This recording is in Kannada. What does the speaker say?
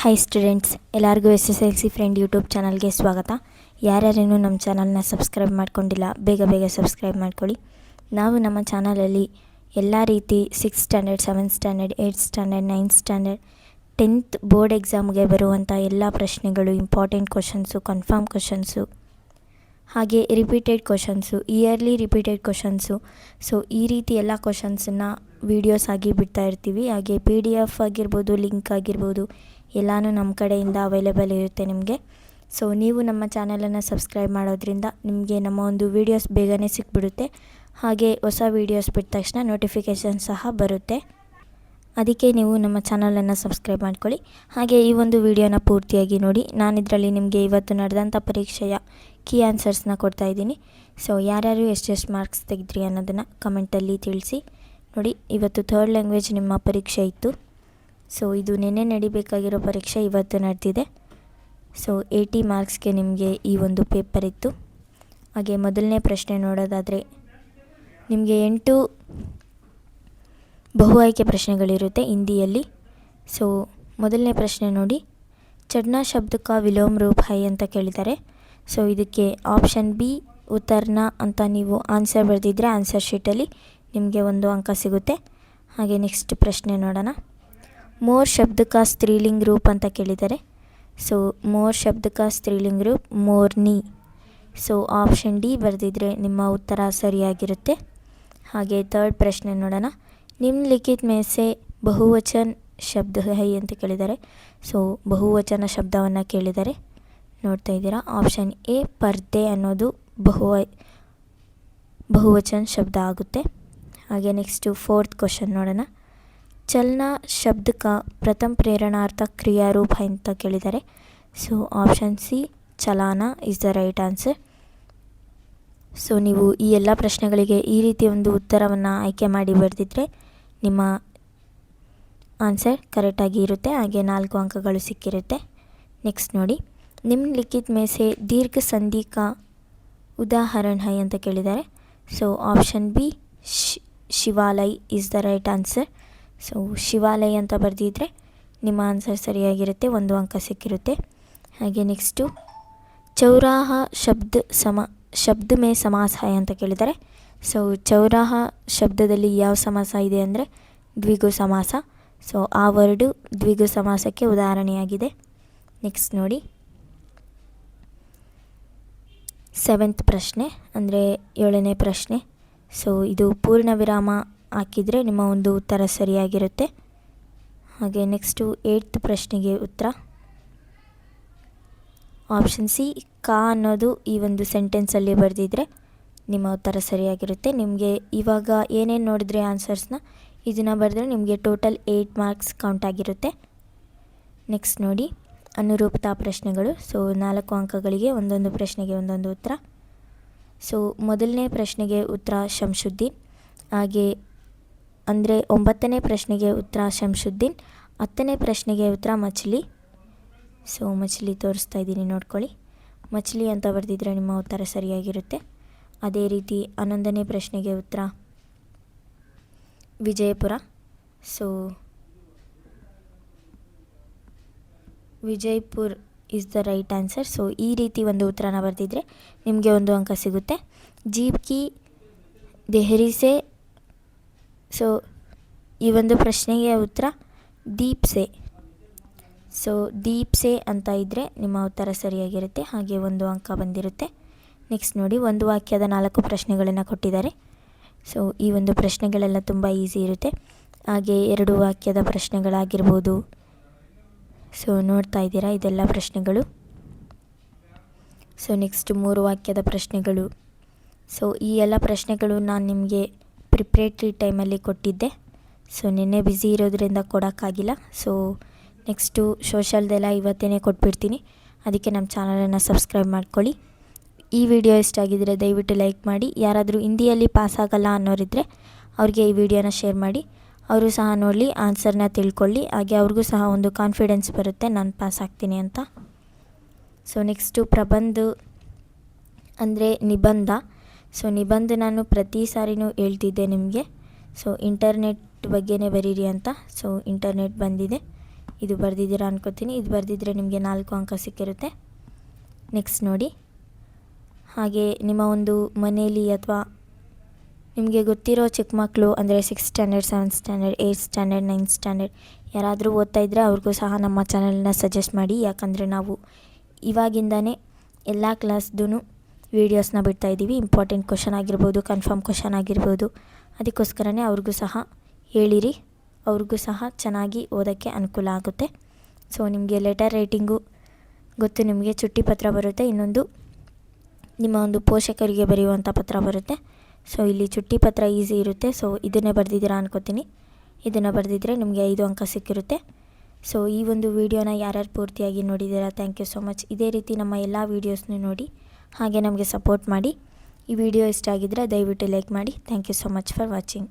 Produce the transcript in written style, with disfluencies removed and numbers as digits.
ಹಾಯ್ ಸ್ಟೂಡೆಂಟ್ಸ್, ಎಲ್ಲರಿಗೂ SSLC ಫ್ರೆಂಡ್ ಯೂಟ್ಯೂಬ್ ಚಾನಲ್ಗೆ ಸ್ವಾಗತ. ಯಾರ್ಯಾರೇನೂ ನಮ್ಮ ಚಾನಲ್ನ ಸಬ್ಸ್ಕ್ರೈಬ್ ಮಾಡ್ಕೊಂಡಿಲ್ಲ, ಬೇಗ ಸಬ್ಸ್ಕ್ರೈಬ್ ಮಾಡ್ಕೊಳ್ಳಿ. ನಾವು ನಮ್ಮ ಚಾನಲಲ್ಲಿ ಎಲ್ಲ ರೀತಿ 6th standard, 7th standard, 8th standard, 9th standard, 10th board ಎಕ್ಸಾಮ್ಗೆ ಬರುವಂಥ ಎಲ್ಲ ಪ್ರಶ್ನೆಗಳು, ಇಂಪಾರ್ಟೆಂಟ್ ಕ್ವಶನ್ಸು, ಕನ್ಫರ್ಮ್ ಕ್ವಶನ್ಸು, ಹಾಗೆ repeated questions, yearly repeated questions, so ಈ ರೀತಿ ಎಲ್ಲ ಕ್ವಶನ್ಸನ್ನು ವೀಡಿಯೋಸ್ ಆಗಿ ಬಿಡ್ತಾ ಇರ್ತೀವಿ. ಹಾಗೆ PDF ಆಗಿರ್ಬೋದು, ಲಿಂಕ್ ಆಗಿರ್ಬೋದು, ಎಲ್ಲನೂ ನಮ್ಮ ಕಡೆಯಿಂದ ಅವೈಲೇಬಲ್ ಇರುತ್ತೆ ನಿಮಗೆ. ಸೊ ನೀವು ನಮ್ಮ ಚಾನಲನ್ನು ಸಬ್ಸ್ಕ್ರೈಬ್ ಮಾಡೋದ್ರಿಂದ ನಿಮಗೆ ನಮ್ಮ ಒಂದು ವೀಡಿಯೋಸ್ ಬೇಗನೆ ಸಿಕ್ಬಿಡುತ್ತೆ. ಹಾಗೆ ಹೊಸ ವೀಡಿಯೋಸ್ ಬಿಟ್ಟ ತಕ್ಷಣ ನೋಟಿಫಿಕೇಷನ್ ಸಹ ಬರುತ್ತೆ. ಅದಕ್ಕೆ ನೀವು ನಮ್ಮ ಚಾನಲನ್ನು ಸಬ್ಸ್ಕ್ರೈಬ್ ಮಾಡ್ಕೊಳ್ಳಿ. ಹಾಗೆ ಈ ಒಂದು ವಿಡಿಯೋನ ಪೂರ್ತಿಯಾಗಿ ನೋಡಿ. ನಾನಿದರಲ್ಲಿ ನಿಮಗೆ ಇವತ್ತು ನಡೆದಂಥ ಪರೀಕ್ಷೆಯ ಕೀ ಆನ್ಸರ್ಸ್ನ ಕೊಡ್ತಾಯಿದ್ದೀನಿ. ಸೊ ಯಾರ್ಯಾರು ಎಷ್ಟೆಷ್ಟು ಮಾರ್ಕ್ಸ್ ತೆಗೆದ್ರಿ ಅನ್ನೋದನ್ನು ಕಮೆಂಟಲ್ಲಿ ತಿಳಿಸಿ. ನೋಡಿ, ಇವತ್ತು 3rd ಲ್ಯಾಂಗ್ವೇಜ್ ನಿಮ್ಮ ಪರೀಕ್ಷೆ ಇತ್ತು. ಸೊ ಇದು ನಿನ್ನೆ ನಡಿಬೇಕಾಗಿರೋ ಪರೀಕ್ಷೆ ಇವತ್ತು ನಡೆದಿದೆ. ಸೊ 80 ಮಾರ್ಕ್ಸ್ಗೆ ನಿಮಗೆ ಈ ಒಂದು ಪೇಪರ್ ಇತ್ತು. ಹಾಗೆ ಮೊದಲನೇ ಪ್ರಶ್ನೆ ನೋಡೋದಾದರೆ ನಿಮಗೆ 8 ಬಹು ಆಯ್ಕೆ ಪ್ರಶ್ನೆಗಳಿರುತ್ತೆ ಹಿಂದಿಯಲ್ಲಿ. ಸೊ ಮೊದಲನೇ ಪ್ರಶ್ನೆ ನೋಡಿ, ಚಡ್ನಾ ಶಬ್ದ ಕಾ ವಿಲೋಮ್ ರೂಪ್ ಹೈ ಅಂತ ಕೇಳಿದ್ದಾರೆ. ಸೊ ಇದಕ್ಕೆ ಆಪ್ಷನ್ ಬಿ ಉತ್ತರನ ಅಂತ ನೀವು ಆನ್ಸರ್ ಬರೆದಿದ್ದರೆ ಆನ್ಸರ್ ಶೀಟಲ್ಲಿ ನಿಮಗೆ 1 ಅಂಕ ಸಿಗುತ್ತೆ. ಹಾಗೆ ನೆಕ್ಸ್ಟ್ ಪ್ರಶ್ನೆ ನೋಡೋಣ. ಮೋರ್ ಶಬ್ದ ಕಾ ಸ್ತ್ರೀಲಿಂಗ್ ರೂಪ್ ಅಂತ ಕೇಳಿದ್ದಾರೆ. ಸೊ ಮೋರ್ ಶಬ್ದ ಕಾ ಸ್ತ್ರೀಲಿಂಗ್ Roop Morni. So option D ಬರೆದಿದ್ರೆ ನಿಮ್ಮ ಉತ್ತರ ಸರಿಯಾಗಿರುತ್ತೆ. ಹಾಗೆ 3rd ಪ್ರಶ್ನೆ ನೋಡೋಣ. ನಿಮ್ನಲಿಖಿತ್ ಮೇ ಸೆ ಬಹುವಚನ ಶಬ್ದ ಹೈ ಅಂತ ಕೇಳಿದ್ದಾರೆ. ಸೊ ಬಹುವಚನ ಶಬ್ದವನ್ನು ಕೇಳಿದ್ದಾರೆ, ನೋಡ್ತಾ ಇದ್ದೀರಾ. ಆಪ್ಷನ್ ಎ ಪರ್ದೆ ಅನ್ನೋದು ಬಹುವಚನ ಶಬ್ದ ಆಗುತ್ತೆ. ಹಾಗೆ ನೆಕ್ಸ್ಟು 4th ಕ್ವಶನ್ ನೋಡೋಣ. ಚಲನಾ ಶಬ್ದ ಕಾ ಪ್ರಥಮ ಪ್ರೇರಣಾರ್ಥ ಕ್ರಿಯಾರೂಪ ಅಂತ ಕೇಳಿದ್ದಾರೆ. ಸೊ ಆಪ್ಷನ್ ಸಿ ಚಲಾನ is the right answer. So ನೀವು ಈ ಎಲ್ಲ ಪ್ರಶ್ನೆಗಳಿಗೆ ಈ ರೀತಿ ಒಂದು ಉತ್ತರವನ್ನು ಆಯ್ಕೆ ಮಾಡಿ ಬರೆದಿದ್ರೆ ನಿಮ್ಮ ಆನ್ಸರ್ ಕರೆಕ್ಟಾಗಿ ಇರುತ್ತೆ. ಹಾಗೆ 4 ಅಂಕಗಳು ಸಿಕ್ಕಿರುತ್ತೆ. ನೆಕ್ಸ್ಟ್ ನೋಡಿ, ನಿಮ್ನಲಿಖಿತ್ ಮೇ ಸೆ ದೀರ್ಘ ಸಂಧಿ ಕಾ ಉದಾಹರಣ ಹೈ ಅಂತ ಕೇಳಿದ್ದಾರೆ. ಸೊ ಆಪ್ಷನ್ ಬಿ ಶಿವಾಲಯ್ is the right answer. So ಶಿವಾಲಯ ಅಂತ ಬರೆದಿದ್ರೆ ನಿಮ್ಮ ಆನ್ಸರ್ ಸರಿಯಾಗಿರುತ್ತೆ, 1 ಅಂಕ ಸಿಕ್ಕಿರುತ್ತೆ. ಹಾಗೆ ನೆಕ್ಸ್ಟು ಚೌರಾಹ ಶಬ್ದ ಮೇ ಸಮಾಸ ಹೈ ಅಂತ ಕೇಳಿದ್ದಾರೆ. ಸೊ ಚೌರಾಹ ಶಬ್ದದಲ್ಲಿ ಯಾವ ಸಮಾಸ ಇದೆ ಅಂದರೆ ದ್ವಿಗು ಸಮಾಸ. ಸೊ ಆ ವರ್ಡು ದ್ವಿಗು ಸಮಾಸಕ್ಕೆ ಉದಾಹರಣೆಯಾಗಿದೆ. ನೆಕ್ಸ್ಟ್ ನೋಡಿ, 7th ಪ್ರಶ್ನೆ ಅಂದರೆ 7ನೇ ಪ್ರಶ್ನೆ. ಸೊ ಇದು ಪೂರ್ಣ ವಿರಾಮ ಹಾಕಿದರೆ ನಿಮ್ಮ ಒಂದು ಉತ್ತರ ಸರಿಯಾಗಿರುತ್ತೆ. ಹಾಗೆ ನೆಕ್ಸ್ಟು 8th ಪ್ರಶ್ನೆಗೆ ಉತ್ತರ ಆಪ್ಷನ್ ಸಿ ಕಾ ಅನ್ನೋದು ಈ ಒಂದು ಸೆಂಟೆನ್ಸಲ್ಲಿ ಬರೆದಿದ್ರೆ ನಿಮ್ಮ ಉತ್ತರ ಸರಿಯಾಗಿರುತ್ತೆ. ನಿಮಗೆ ಇವಾಗ ಏನೇನು ನೋಡಿದ್ರೆ ಆನ್ಸರ್ಸ್ನ ಇದನ್ನು ಬರೆದ್ರೆ ನಿಮಗೆ ಟೋಟಲ್ 8 ಮಾರ್ಕ್ಸ್ ಕೌಂಟ್ ಆಗಿರುತ್ತೆ. ನೆಕ್ಸ್ಟ್ ನೋಡಿ, ಅನುರೂಪತಾ ಪ್ರಶ್ನೆಗಳು. ಸೊ 4 ಅಂಕಗಳಿಗೆ ಒಂದೊಂದು ಪ್ರಶ್ನೆಗೆ ಒಂದೊಂದು ಉತ್ತರ. ಸೊ ಮೊದಲನೇ ಪ್ರಶ್ನೆಗೆ ಉತ್ತರ ಶಂಶುದ್ದೀನ್. ಹಾಗೆ ಅಂದರೆ 9ನೇ ಪ್ರಶ್ನೆಗೆ ಉತ್ತರ ಶಂಶುದ್ದೀನ್, 10ನೇ ಪ್ರಶ್ನೆಗೆ ಉತ್ತರ ಮಚ್ಲಿ. ಸೊ ಮಚ್ಲಿ ತೋರಿಸ್ತಾ ಇದ್ದೀನಿ, ನೋಡ್ಕೊಳ್ಳಿ. ಮಚ್ಲಿ ಅಂತ ಬರೆದಿದ್ರೆ ನಿಮ್ಮ ಉತ್ತರ ಸರಿಯಾಗಿರುತ್ತೆ. ಅದೇ ರೀತಿ 11ನೇ ಪ್ರಶ್ನೆಗೆ ಉತ್ತರ Vijayapura. So Vijayapur is the right answer. So ಈ ರೀತಿ ಒಂದು ಉತ್ತರನ ಬರೆದಿದ್ರೆ ನಿಮಗೆ 1 ಅಂಕ ಸಿಗುತ್ತೆ. ಜೀಪ್ ಕಿ ದೆಹರಿ ಸೆ. ಸೊ ಈ ಒಂದು ಪ್ರಶ್ನೆಗೆ ಉತ್ತರ ದೀಪ್ ಸೆ. ಸೊ ದೀಪ್ ಸೆ ಅಂತ ಇದ್ದರೆ ನಿಮ್ಮ ಉತ್ತರ ಸರಿಯಾಗಿರುತ್ತೆ. ಹಾಗೆ 1 ಅಂಕ ಬಂದಿರುತ್ತೆ. ನೆಕ್ಸ್ಟ್ ನೋಡಿ, ಒಂದು ವಾಕ್ಯದ 4 ಪ್ರಶ್ನೆಗಳನ್ನು ಕೊಟ್ಟಿದ್ದಾರೆ. ಸೊ ಈ ಒಂದು ಪ್ರಶ್ನೆಗಳೆಲ್ಲ ತುಂಬ ಈಸಿ ಇರುತ್ತೆ. ಹಾಗೆ 2 ವಾಕ್ಯದ ಪ್ರಶ್ನೆಗಳಾಗಿರ್ಬೋದು. ಸೊ ನೋಡ್ತಾ ಇದ್ದೀರಾ ಇದೆಲ್ಲ ಪ್ರಶ್ನೆಗಳು. ಸೊ ನೆಕ್ಸ್ಟ್ 3 ವಾಕ್ಯದ ಪ್ರಶ್ನೆಗಳು. ಸೊ ಈ ಎಲ್ಲ ಪ್ರಶ್ನೆಗಳು ನಾನು ನಿಮಗೆ ಪ್ರಿಪ್ರೇಟ್ರಿ ಟೈಮಲ್ಲಿ ಕೊಟ್ಟಿದ್ದೆ. ಸೊ ನಿನ್ನೆ ಬ್ಯುಸಿ ಇರೋದ್ರಿಂದ ಕೊಡೋಕ್ಕಾಗಿಲ್ಲ. ಸೊ ನೆಕ್ಸ್ಟು ಸೋಷಲ್ದೆಲ್ಲ ಇವತ್ತೇ ಕೊಟ್ಬಿಡ್ತೀನಿ. ಅದಕ್ಕೆ ನಮ್ಮ ಚಾನಲನ್ನು ಸಬ್ಸ್ಕ್ರೈಬ್ ಮಾಡ್ಕೊಳ್ಳಿ. ಈ ವಿಡಿಯೋ ಇಷ್ಟ ಆಗಿದ್ದರೆ ದಯವಿಟ್ಟು ಲೈಕ್ ಮಾಡಿ. ಯಾರಾದರೂ ಹಿಂದಿಯಲ್ಲಿ ಪಾಸ್ ಆಗಲ್ಲ ಅನ್ನೋರಿದ್ದರೆ ಅವ್ರಿಗೆ ಈ ವಿಡಿಯೋನ ಶೇರ್ ಮಾಡಿ. ಅವರು ಸಹ ನೋಡಲಿ, ಆನ್ಸರ್ನ ತಿಳ್ಕೊಳ್ಳಿ. ಹಾಗೆ ಅವ್ರಿಗೂ ಸಹ ಒಂದು ಕಾನ್ಫಿಡೆನ್ಸ್ ಬರುತ್ತೆ ನಾನು ಪಾಸ್ ಆಗ್ತೀನಿ ಅಂತ. ಸೊ ನೆಕ್ಸ್ಟು ಪ್ರಬಂಧ ಅಂದರೆ ನಿಬಂಧ. ಸೊ ನಿಬಂಧ ನಾನು ಪ್ರತಿ ಸಾರಿನೂ ಹೇಳ್ತಿದ್ದೆ ನಿಮಗೆ. ಸೊ ಇಂಟರ್ನೆಟ್ ಬಗ್ಗೆನೇ ಬರೀರಿ ಅಂತ. ಸೊ ಇಂಟರ್ನೆಟ್ ಬಂದಿದೆ. ಇದು ಬರೆದಿದ್ದೀರಾ ಅನ್ಕೋತೀನಿ. ಇದು ಬರೆದಿದ್ದರೆ ನಿಮಗೆ 4 ಅಂಕ ಸಿಕ್ಕಿರುತ್ತೆ. ನೆಕ್ಸ್ಟ್ ನೋಡಿ, ಹಾಗೆ ನಿಮ್ಮ ಒಂದು ಮನೆಯಲ್ಲಿ ಅಥವಾ ನಿಮಗೆ ಗೊತ್ತಿರೋ ಚಿಕ್ಕ ಮಕ್ಕಳು ಅಂದರೆ 6th standard, 7th standard, 8th standard, 9th standard ಯಾರಾದರೂ ಓದ್ತಾ ಇದ್ದರೆ ಅವ್ರಿಗೂ ಸಹ ನಮ್ಮ ಚಾನಲ್ನ ಸಜೆಸ್ಟ್ ಮಾಡಿ. ಯಾಕಂದರೆ ನಾವು ಇವಾಗಿಂದನೇ ಎಲ್ಲ ಕ್ಲಾಸ್ದು ವೀಡಿಯೋಸ್ನ ಬಿಡ್ತಾಯಿದ್ದೀವಿ. ಇಂಪಾರ್ಟೆಂಟ್ ಕ್ವಶನ್ ಆಗಿರ್ಬೋದು, ಕನ್ಫರ್ಮ್ ಕ್ವಶನ್ ಆಗಿರ್ಬೋದು. ಅದಕ್ಕೋಸ್ಕರನೇ ಅವ್ರಿಗೂ ಸಹ ಹೇಳಿರಿ, ಅವ್ರಿಗೂ ಸಹ ಚೆನ್ನಾಗಿ ಓದೋಕ್ಕೆ ಅನುಕೂಲ ಆಗುತ್ತೆ. ಸೊ ನಿಮಗೆ ಲೆಟರ್ ರೈಟಿಂಗು ಗೊತ್ತು, ನಿಮಗೆ ಚುಟ್ಟಿ ಪತ್ರ ಬರುತ್ತೆ, ಇನ್ನೊಂದು ನಿಮ್ಮ ಒಂದು ಪೋಷಕರಿಗೆ ಬರೆಯುವಂಥ ಪತ್ರ ಬರುತ್ತೆ. ಸೊ ಇಲ್ಲಿ ಚುಟ್ಟಿ ಪತ್ರ ಈಸಿ ಇರುತ್ತೆ. ಸೊ ಇದನ್ನೇ ಬರೆದಿದ್ದೀರಾ ಅನ್ಕೋತೀನಿ. ಇದನ್ನು ಬರೆದಿದ್ದರೆ ನಿಮಗೆ 5 ಅಂಕ ಸಿಕ್ಕಿರುತ್ತೆ. ಸೊ ಈ ಒಂದು ವಿಡಿಯೋನ ಯಾರ್ಯಾರು ಪೂರ್ತಿಯಾಗಿ ನೋಡಿದ್ದೀರಾ, ಥ್ಯಾಂಕ್ ಯು ಸೊ ಮಚ್. ಇದೇ ರೀತಿ ನಮ್ಮ ಎಲ್ಲ ವೀಡಿಯೋಸ್ನೂ ನೋಡಿ ಹಾಗೆ ನಮಗೆ ಸಪೋರ್ಟ್ ಮಾಡಿ. ಈ ವಿಡಿಯೋ ಇಷ್ಟ ಆಗಿದ್ದರೆ ದಯವಿಟ್ಟು ಲೈಕ್ ಮಾಡಿ. Thank you so much for watching.